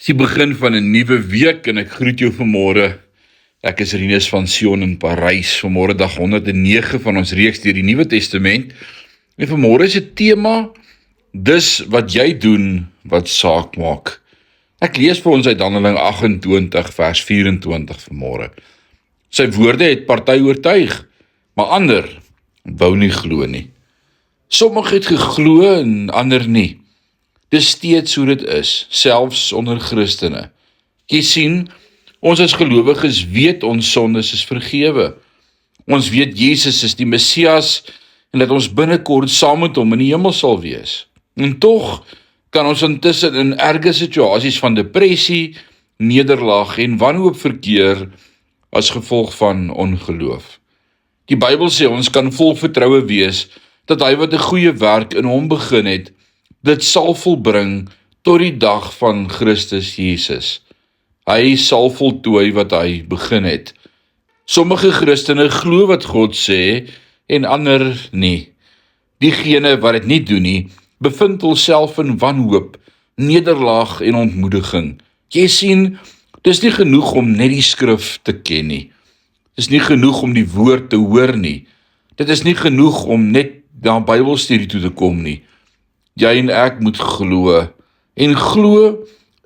Dis die begin van 'n nuwe week en ek groet jou vanmôre. Ek is Rinus van Sion in Parys. Vanmôre dag 109 van ons reeks deur die Nuwe Testament. En vanmôre is 'n tema: dis wat jy doen wat saak maak. Ek lees vir ons uit Handelinge 28 vers 24 vanmôre. Sy woorde het party oortuig, maar ander wou nie glo nie. Sommige het geglo en ander nie. Dis steeds hoe dit is, selfs onder Christene. Jy sien, ons as gelowiges weet ons sondes is vergewe. Ons weet Jesus is die Messias en dat ons binnekort saam met hom in die hemel sal wees. En tog kan ons intussen in erge situasies van depressie, nederlaag en wanhoop verkeer as gevolg van ongeloof. Die Bybel sê ons kan vol vertroue wees dat hy wat 'n goeie werk in hom begin het, dit sal volbring tot die dag van Christus Jesus. Hy sal voltooi wat hy begin het. Sommige Christene glo wat God sê en ander nie. Diegene wat dit nie doen nie, bevind hulself in wanhoop, nederlaag en ontmoediging. Jy sien, dis nie genoeg om net die skrif te ken nie. Dis nie genoeg om die woord te hoor nie. Dit is nie genoeg om net na Bybelstudie toe te kom nie. Jy en ek moet glo. En glo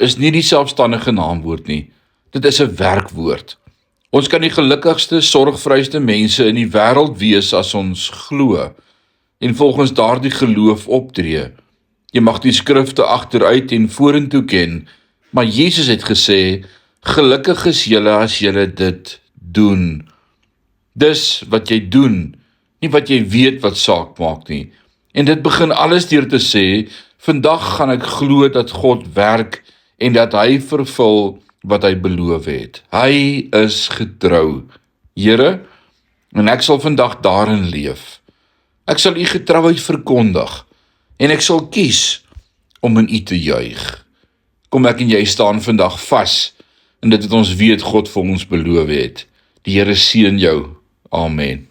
is nie die selfstandige naamwoord nie. Dit is 'n werkwoord. Ons kan die gelukkigste, sorgvryste mense in die wêreld wees as ons glo en volgens daardie geloof optree. Jy mag die skrifte agteruit en vorentoe ken, maar Jesus het gesê, gelukkig is julle as julle dit doen. Dis wat jy doen, nie wat jy weet wat saak maak nie. En dit begin alles deur te sê, vandag gaan ek glo dat God werk en dat hy vervul wat hy beloof het. Hy is getrou. Here, en ek sal vandag daarin leef. Ek sal u getrouheid verkondig en ek sal kies om in u te juig. Kom ek en jy staan vandag vas in dit wat ons weet God vir ons beloof het. Die Here seën jou. Amen.